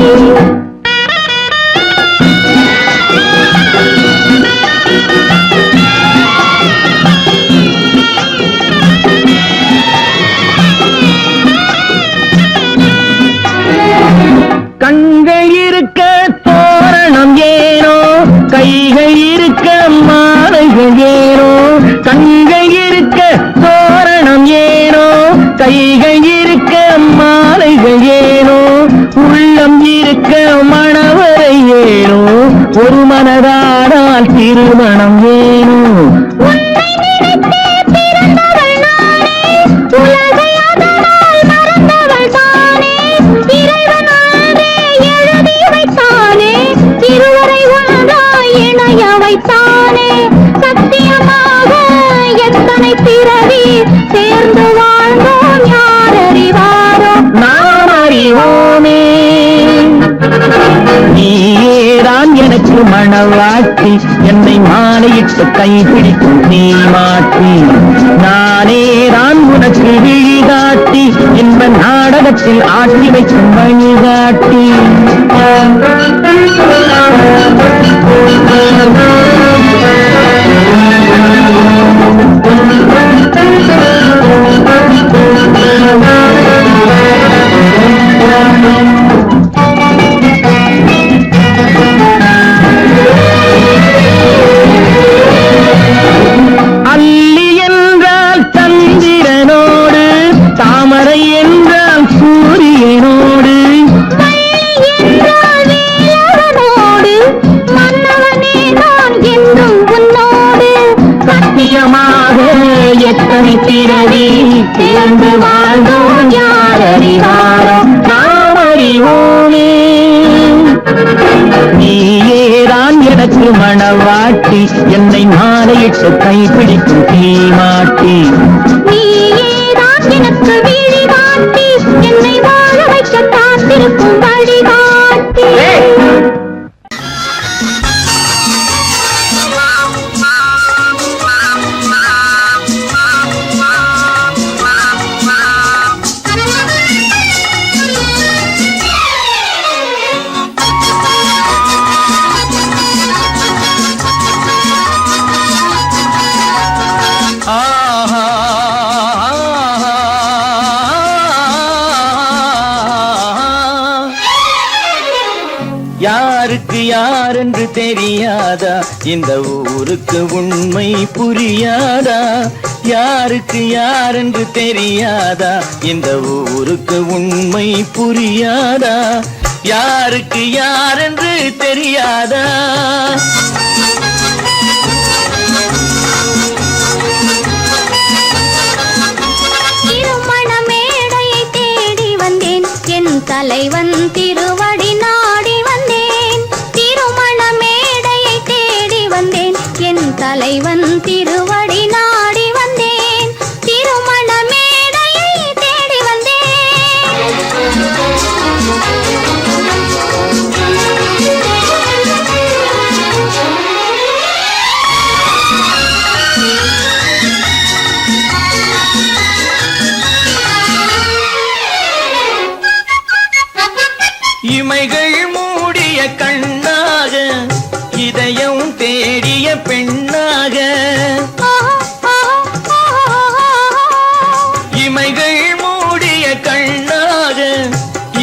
கண்கள் இருக்க தோரணம் ஏனோ, கைகள் இருக்க மாலைகள் ஏனோ. கண்கள் இருக்க தோரணம் ஏனோ, கைகள் இருக்க மாலைகள் ஏனோ. உள்ளம் இருக்க மணவரை ஏனோ, ஒரு மனதானால் திருமணம் ஏனோ. உன்னை நினைத்தே பிறந்தவள் நானே, உலகை அதனால் மறந்தவள் தானே. இறைவன் அன்பே எழுதி வைத்தானே, இருவரை ஒன்றாய் இணைய வைத்தானே. சத்தியமாக எத்தனை பிறவி சேர்ந்து வாழ்ந்தோம் யார் அறிவாரோ. நாம் அறிவோமே. நீயேதான் எனக்கு மணவாட்டி, என்னை மாலையிட்டு கைப்பிடிக்கும் தீமாட்டி, நானேதான் உனக்கு விழி காட்டி, இந்த நாடகத்தில் ஆட்டி வைக்கும் வழிகாட்டி. அல்லி என்றால் சந்திரனோடு, தாமரை என்றால் சூரியனோடு. என்றால் வேலவனோடு, மன்னவனே நான் என்றும் உன்னோடு. சத்தியமாக எத்தனை பிறவி சேர்ந்து வாழ்ந்தோம் யார் அறிவாரோ. நாம் அறிவோமே. நீயேதான் எனக்கு மணவாட்டி, என்னை மாலையிட்டு கைப்பிடிக்கும் தீமாட்டி, நீயேதான் எனக்கு விழி காட்டி, என்னை வாழ வைக்க காத்திருக்கும் வழிகாட்டி. யாரென்று தெரியாதா இந்த ஊருக்கு உண்மை புரியாதா யாருக்கு யாரென்று தெரியாதா இந்த ஊருக்கு உண்மை புரியாதா யாருக்கு யாரென்று தெரியாதா திருமண மேடையை தேடி வந்தேன் என் தலைவன் திருவடி நாடி வந்தேன் திருமண மேடையை தேடி வந்தேன் என் தலைவன் திருவடி நாடி வந்தேன் திருமண மேடையை தேடி இமைகள் மூடிய கண்ணாக இதயம் தேடிய பெண்ணாக இமைகள் மூடிய கண்ணாக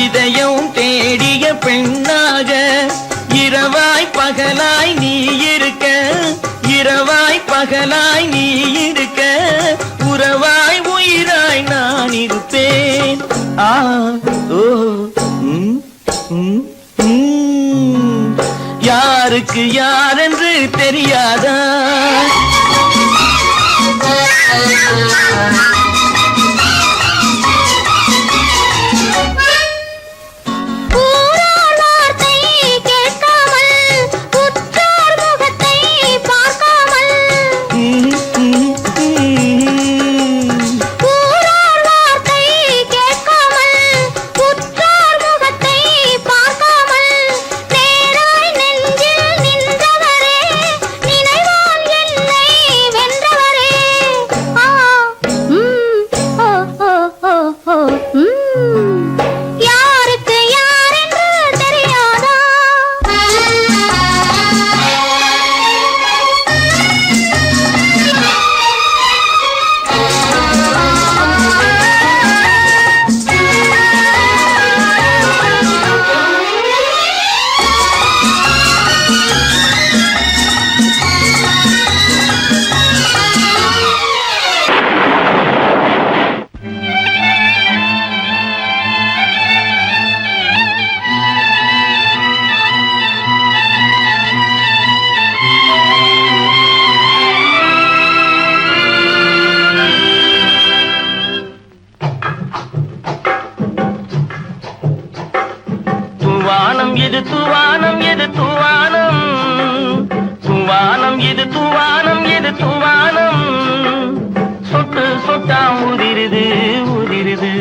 இதயம் தேடிய பெண்ணாக இரவாய் பகலாய் நீ இருக்க இரவாய் பகலாய் நீ இருக்க உறவாய் உயிராய் நான் இருப்பேன் ஆ ஓ யாருக்கு யாரென்று தெரியாதா துவானம் இது துவானம் இது துவானம் துவானம் இது துவானம் இது துவானம் சொட்டு சொட்டா உதிருது உதிருது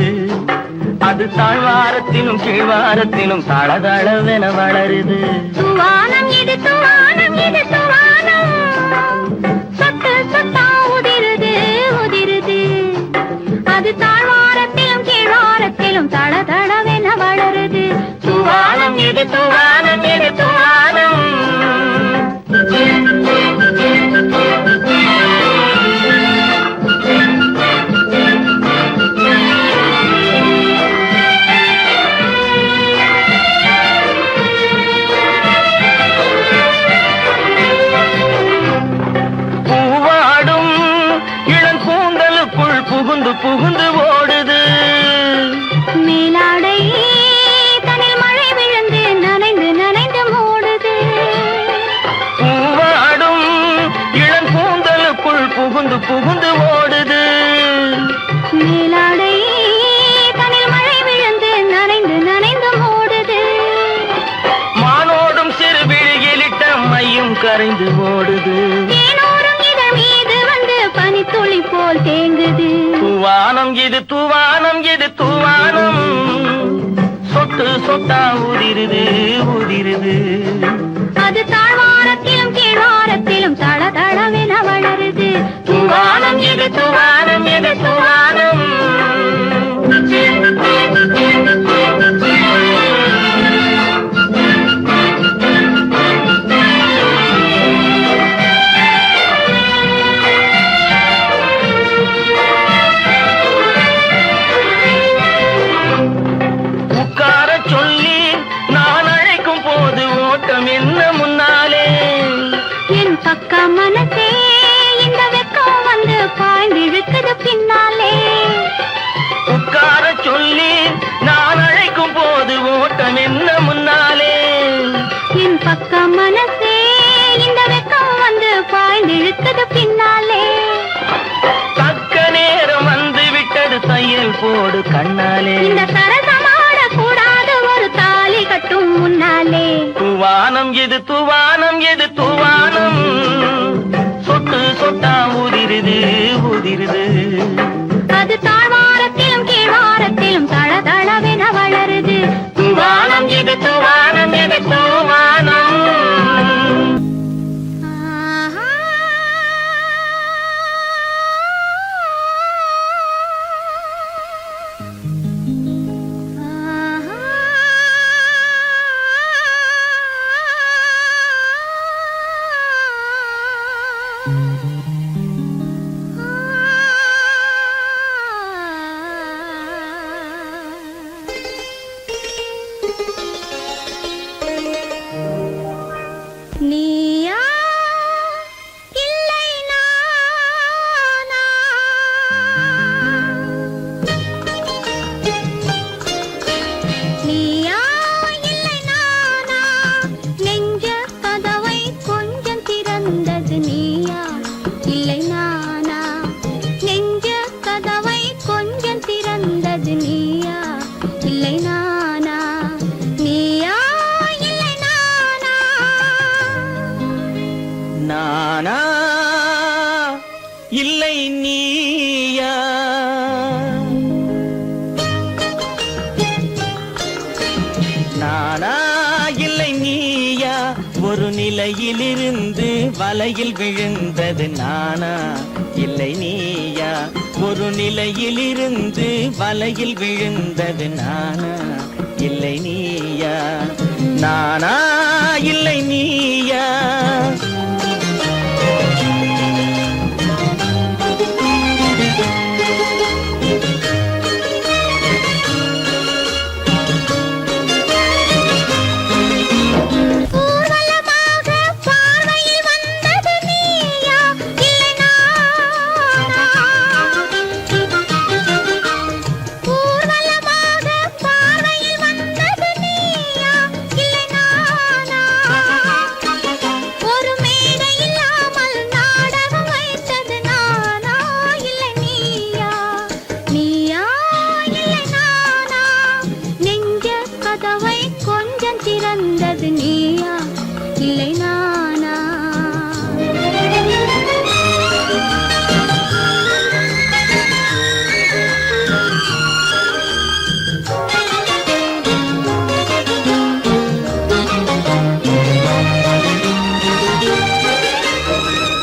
அது தாழ்வாரத்திலும் கீழ்வாரத்திலும் தளதளவென வளருது துவானம் இது துவானம் இது துவானம் சொட்டு சொட்டா உதிருது உதிருது அது தாழ்வாரத்திலும் கீழ்வாரத்திலும் தளதளவென வளருது துவானம் இது துவானம் இது துவானம் பூவாடும் இளங்கூந்தலுக்குள் புகுந்து புகுந்து ஓடுது மேலாடை தனில் மழை விழுந்து நனைந்து நனைந்து மூடுது பூவாடும் இளங்கூந்தலுக்குள் புகுந்து புகுந்து ஓடுது மேலாடை தனில் மழை விழுந்து நனைந்து நனைந்து மூடுது மானோடும் சிறு விழியிலிட்ட மையும் கரைந்து ஓடுது தேனோரும் இதழ் மீது வந்து பனித்துளி போல் தேங்குது துவானம் இது துவானம் இது துவானம் சொட்டு சொட்டா உதிருது உதிருது அது தாழ்வாரத்திலும் கீழ்வாரத்திலும் தளதளவென வளருது துவானம் இது துவானம் இது துவானம் உட்கார சொல்லி நான் அழைக்கும் போது ஓட்டம் என்ன முன்னா பின்னாலே இந்த சரசமாட கூடாது ஒரு தாலி கட்டும் முன்னாலே. தூவானம் எது தூவானம் எது தூவானம் சொட்டு சொட்டா ஊதிருது ஊதிருது. அது தாழ்வாரத்திலும் கீழ்வாரத்திலும் தளதளவென வளருது. தூவானம் எது தூவானம் எது தூவானம். நீயா இல்லை நானா? நீயா இல்லை நானா? நெஞ்ச கதவை கொஞ்சம் திறந்தது நீயா இல்லை நானா? நெஞ்ச கதவை கொஞ்சம் திறந்தது நீயா இல்லை நானா? நீயா இல்லை நானா? நானா இல்லை நீயா? நானா இல்லை நீயா? ஒரு நிலையிலிருந்து வலையில் விழுந்தது நானா இல்லை நீயா? ஒரு நிலையிலிருந்து வலையில் விழுந்தது நானா இல்லை நீயா? நானா இல்லை நீயா? ஊர்வலமாக பார்வையில் வந்தது நீயா இல்லை நானா? ஊர்வலமாக பார்வையில் வந்தது நீயா இல்லை நானா? ஒரு மேடை இல்லாமல் நாடகம் வைத்தது நானா இல்லை நீயா? நீயா இல்லை நானா? நெஞ்ச கதவை கொஞ்சம் திறந்தது நீயா இல்லை நானா?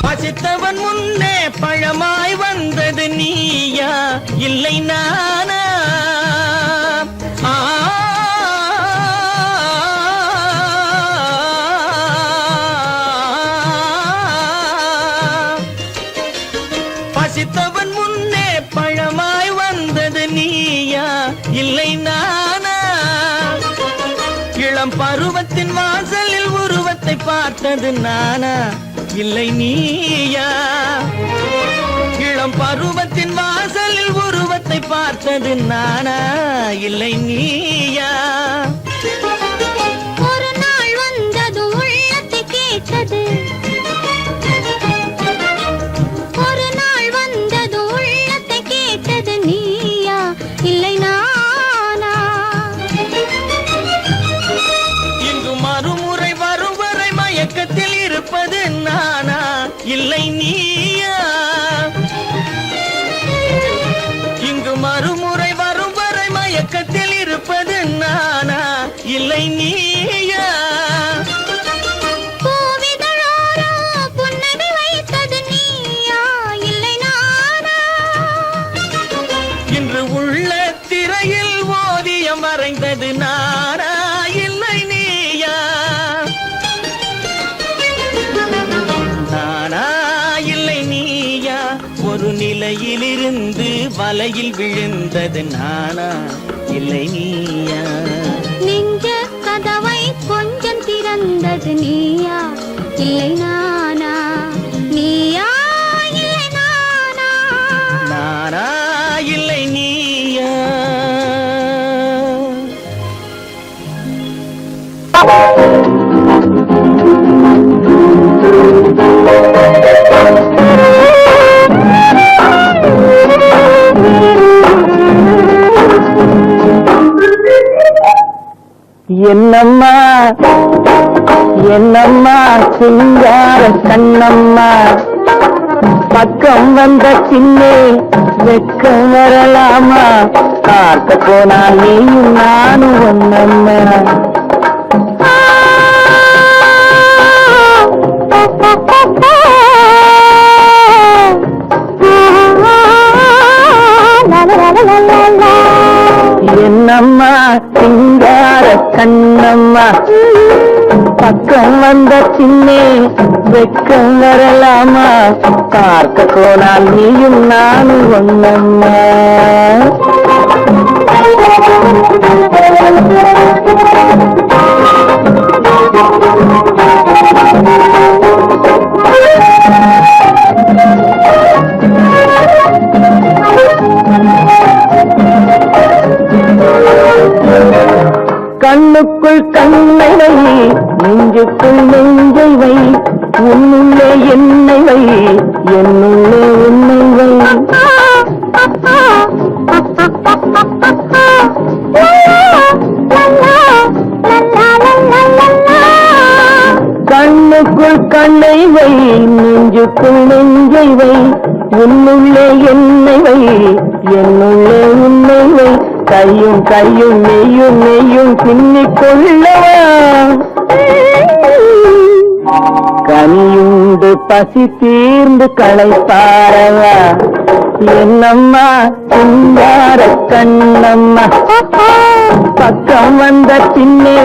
பசித்தவன் முன்னே பழமாய் வந்தது நீயா இல்லை நானா? ஆ, பசித்தவன் முன்னே பழமாய் வந்தது நீயா இல்லை நானா? இளம் பருவத்தின் வாசலில் உருவத்தை பார்த்தது நானா இல்லை நீயா? இளம் பருவத்தின் வாசலில் உருவத்தை பார்த்தது நானா இல்லை நீயா? ஒரு நாள் வந்தது உள்ளத்தை கேட்டது. ஒரு நாள் வந்தது உள்ளத்தை கேட்டது நீயா இல்லை நானா? இங்கு மறுமுறை வரும் வரை மயக்கத்தில் இருப்பது நானா இல்லை நீயா? இங்கு மறுமுறை வரும் வரை மயக்கத்தில் இருப்பது நானா இல்லை நீயா? பூவிதழோரோ புன்னகை வைத்தது நீயா இல்லை நானா? இன்று உள்ள திரையில் ஓவியம் வரைந்தது நானா இல்லை நீயா? நானா இல்லை நீயா? ஒரு நிலையிலிருந்து வலையில் விழுந்தது நானா இல்லை நீயா? நெஞ்ச கதவை கொஞ்சம் திறந்தது நீயா இல்லை நானா? நீயா இல்லை நானா? நானா இல்லை நீயா? என்னம்மா என்னம்மா சிங்கார கண்ணம்மா பக்கம் வந்த சின்னே வெக்கம் வரலாமா பார்க்க போனால் நீயும் நானும் ஒன்னம்மா என்னம்மா சிங்கார கண்ணம்மா பக்கம் வந்த சின்னே வெக்கம் வரலாமா பார்க்க போனால் நீயும் நானும் ஒன்னம்மா கண்ணுக்குள் கண்ணை வை நெஞ்சுக்குள் நெஞ்சை வை உன்னுள்ளே என்னை வை என்னுள்ளே உன்னை வை கண்ணுக்குள் கண்ணை வை நெஞ்சுக்குள் நெஞ்சை வை உன்னுள்ளே என்னை வை என்னுள்ளே உன்னை வை கையும் கையும் நெய்யும் நெய்யும் பின்னிக் கொள்ளவா கனியுண்டு பசி தீர்ந்து களைப்பாரவா என்னம்மா சிங்கார கண்ணம்மா பக்கம் வந்த பின்னே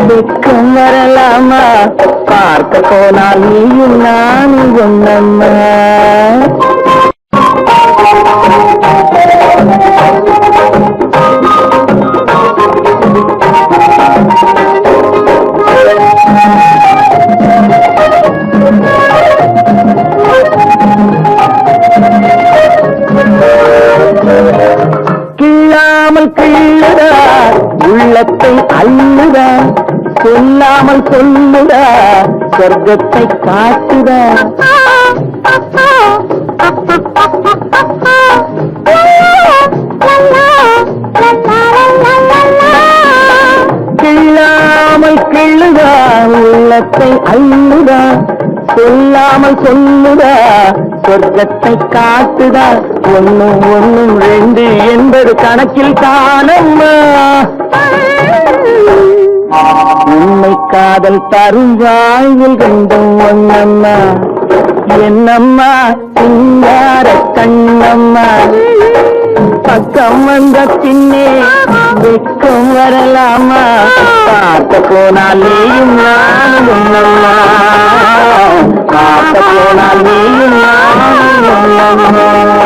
வெக்கம் வரலாமா பார்க்க போனால் நீயும் நானும் ஒன்னம்மா கிள்ளாமல் கிள்ளுதா உள்ளத்தை அள்ளுதா சொல்லாமல் சொல்லுதா சொர்க்கத்தை காட்டுதா கிள்ளாமல் கிள்ளுதா உள்ளத்தை அள்ளுதா சொல்லாமல் சொல்லுதா சொர்க்கத்தை காட்டுதா ஒன்னும் ஒன்னும் ரெண்டு என்பது கணக்கில் காணம்மா உண்மை காதல் தரும் வாழ்வில் ரெண்டும் ஒன்னம்மா என்னம்மா சிங்கார கண்ணம்மா பக்கம் வந்த பின்னே வெக்கம் வரலாமா பார்க்க போனால் நீயும் நானும் ஒன்னம்மா பார்க்க போனால் நீயும் நானும் ஒன்னம்மா